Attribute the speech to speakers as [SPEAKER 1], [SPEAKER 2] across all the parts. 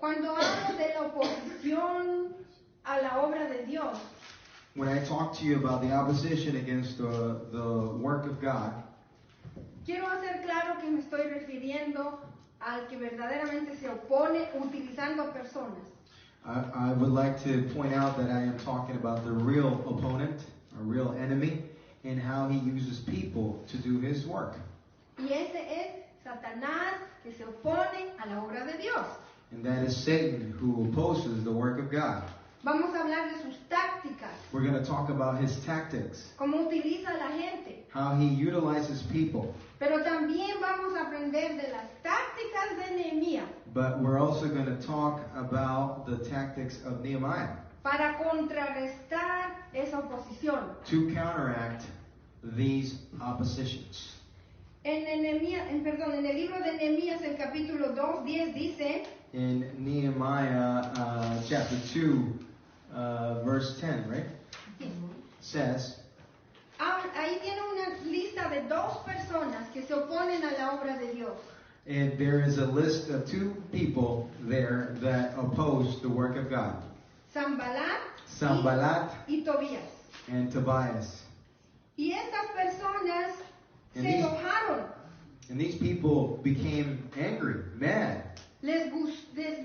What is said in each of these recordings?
[SPEAKER 1] Cuando hablo de la oposición a la obra de Dios,
[SPEAKER 2] when I talk to you about the opposition against the work of God,
[SPEAKER 1] quiero hacer claro que me estoy refiriendo al que verdaderamente se opone utilizando a personas.
[SPEAKER 2] I would like to point out that I am talking about the real opponent, a real enemy, and how he uses people to do his work.
[SPEAKER 1] Y ese es Satanás, que se opone a la obra de Dios.
[SPEAKER 2] And that is Satan, who opposes the work of God.
[SPEAKER 1] Vamos a hablar de sus tácticas,
[SPEAKER 2] We're going to talk about his tactics,
[SPEAKER 1] cómo utiliza a la gente.
[SPEAKER 2] how he utilizes people.
[SPEAKER 1] Pero también vamos a aprender de las tácticas de Nehemías
[SPEAKER 2] But we're also going to talk about the tactics of Nehemiah
[SPEAKER 1] para contrarrestar esa oposición.
[SPEAKER 2] to counteract these oppositions.
[SPEAKER 1] En el libro de Nehemías, el capítulo 2:10 dice,
[SPEAKER 2] In Nehemiah chapter 2, verse 10, right? Says,
[SPEAKER 1] ahí tiene una lista de 2 personas que se oponen a la obra de Dios.
[SPEAKER 2] and there is a list of 2 people there that oppose the work of God. Sanballat
[SPEAKER 1] y Tobías.
[SPEAKER 2] and Tobias.
[SPEAKER 1] Y estas personas
[SPEAKER 2] And
[SPEAKER 1] se
[SPEAKER 2] these-
[SPEAKER 1] enojaron.
[SPEAKER 2] And these people became angry, mad.
[SPEAKER 1] Les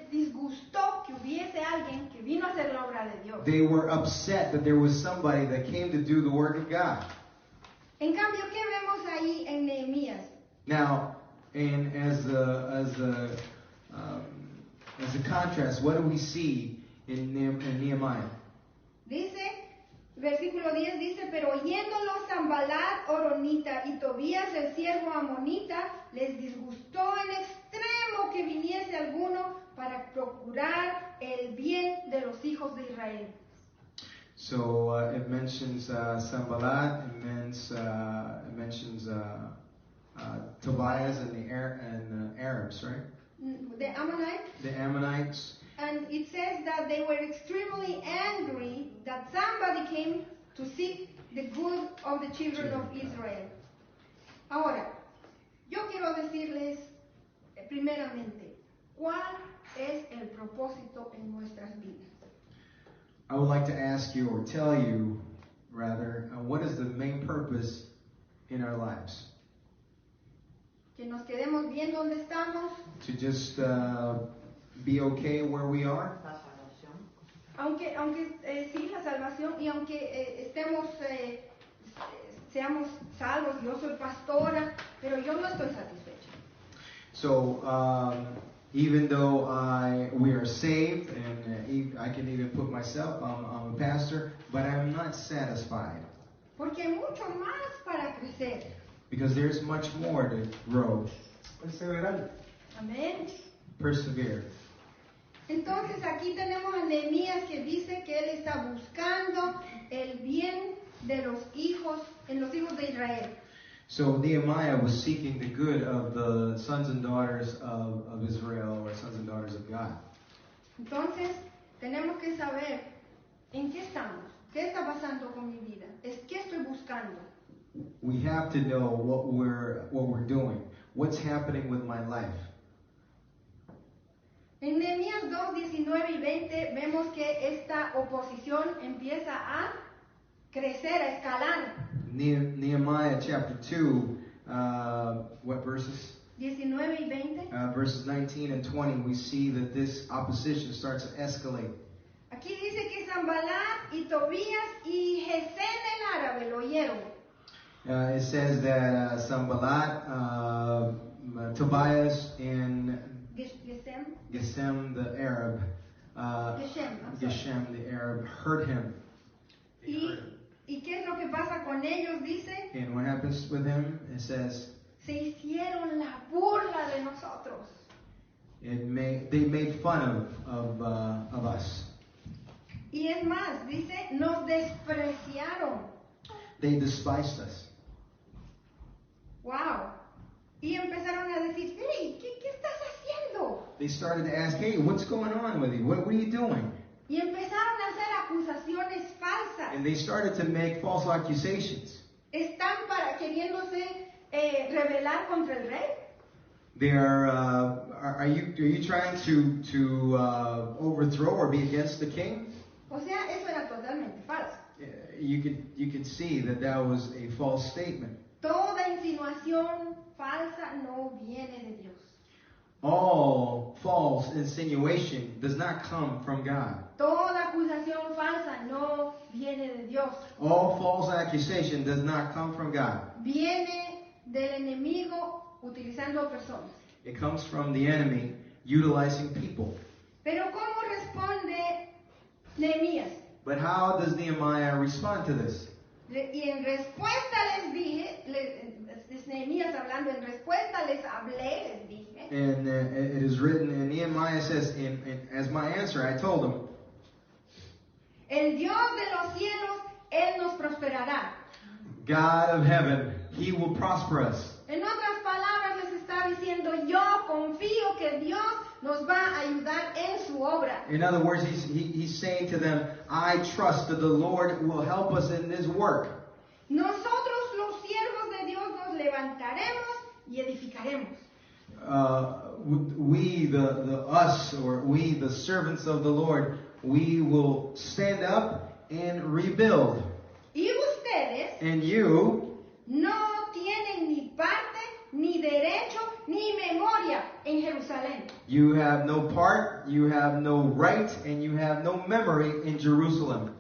[SPEAKER 1] disgustó que hubiese alguien que vino a hacer la obra de Dios.
[SPEAKER 2] They were upset that there was somebody that came to do the work of God.
[SPEAKER 1] En cambio, ¿qué vemos ahí en Nehemías?
[SPEAKER 2] Now, as a contrast, what do we see in Nehemiah?
[SPEAKER 1] Dice, versículo 10 dice, pero oyéndolo Sanballat, Horonita y Tobías, el siervo amonita, les disgustó en extremo que viniese alguno para procurar el bien de los hijos de Israel.
[SPEAKER 2] So it mentions Sanballat, it mentions Tobias and the Arabs, right?
[SPEAKER 1] The Ammonites.
[SPEAKER 2] The Ammonites.
[SPEAKER 1] And it says that they were extremely angry that somebody came to seek the good of the children of Israel. Ahora, yo quiero decirles primeramente, ¿cuál es el propósito en nuestras vidas?
[SPEAKER 2] I would like to ask you, or tell you, rather, what is the main purpose in our lives?
[SPEAKER 1] Que nos quedemos bien donde estamos,
[SPEAKER 2] To just be okay where we are?
[SPEAKER 1] aunque sí, la salvación, y aunque seamos salvos, yo soy pastora, pero yo no estoy satisfecha.
[SPEAKER 2] So, even though we are saved, and I can even put myself, I'm a pastor, but I'm not satisfied.
[SPEAKER 1] Porque hay mucho más para crecer.
[SPEAKER 2] Because there's much more to grow.
[SPEAKER 1] Amén.
[SPEAKER 2] Persevere.
[SPEAKER 1] Entonces aquí tenemos a Nehemías que dice que él está buscando el bien de los hijos, en los hijos de Israel.
[SPEAKER 2] So Nehemiah was seeking the good of the sons and daughters of Israel, or sons and daughters of God.
[SPEAKER 1] Entonces tenemos que saber en qué estamos, qué está pasando con mi vida, qué estoy buscando.
[SPEAKER 2] We have to know what we're doing. What's happening with my life?
[SPEAKER 1] En Nehemías 2, 19 y 20 vemos que esta oposición empieza a crecer, a escalar.
[SPEAKER 2] Nehemiah chapter 2, what verses?
[SPEAKER 1] 19 y 20.
[SPEAKER 2] Verses 19 and 20, we see that this opposition starts to escalate.
[SPEAKER 1] Aquí dice que Sanballat y Tobías y Gesén el árabe lo oyeron.
[SPEAKER 2] It says that Sanballat, Tobias, and Geshem the Arab, Geshem the Arab heard him.
[SPEAKER 1] ¿Y qué es lo que pasa con ellos? Dice.
[SPEAKER 2] And what happens with him? It says.
[SPEAKER 1] Se hicieron la burla de nosotros.
[SPEAKER 2] They made fun of us.
[SPEAKER 1] Y es más, dice, nos despreciaron.
[SPEAKER 2] They despised us.
[SPEAKER 1] Wow. Y empezaron a decir, hey, ¿qué estás haciendo?
[SPEAKER 2] They started to ask, hey, what's going on with you? What are you doing?
[SPEAKER 1] Y empezaron a hacer acusaciones falsas.
[SPEAKER 2] And they started to make false accusations.
[SPEAKER 1] Están queriéndose rebelar contra el rey.
[SPEAKER 2] Are are you trying to overthrow or be against the king?
[SPEAKER 1] O sea, eso era totalmente falso.
[SPEAKER 2] You could see that was a false statement.
[SPEAKER 1] Toda insinuación falsa no viene de Dios.
[SPEAKER 2] All false insinuation does not come from God.
[SPEAKER 1] Toda acusación falsa no viene de Dios.
[SPEAKER 2] All false accusation does not come from God.
[SPEAKER 1] Viene del enemigo utilizando personas.
[SPEAKER 2] It comes from the enemy utilizing people.
[SPEAKER 1] Pero ¿cómo responde Nehemías?
[SPEAKER 2] But how does Nehemiah respond to this?
[SPEAKER 1] Y en respuesta les dije, es Nehemías hablando, en respuesta les hablé, les dije.
[SPEAKER 2] And it is written, and Nehemiah says, as my answer, I told him,
[SPEAKER 1] El Dios de los cielos, Él nos prosperará.
[SPEAKER 2] God of heaven, He will prosper us.
[SPEAKER 1] En otras palabras les está diciendo, yo confío que Dios nos va a ayudar en su obra.
[SPEAKER 2] In other words, he's saying to them, I trust that the Lord will help us in this work.
[SPEAKER 1] Nosotros los siervos de Dios nos levantaremos y edificaremos.
[SPEAKER 2] We, the servants of the Lord, we will stand up and rebuild.
[SPEAKER 1] Y ustedes
[SPEAKER 2] And you
[SPEAKER 1] no tienen ni parte, ni derecho, ni memoria en Jerusalén.
[SPEAKER 2] You have no part, you have no right, and you have no memory in Jerusalem.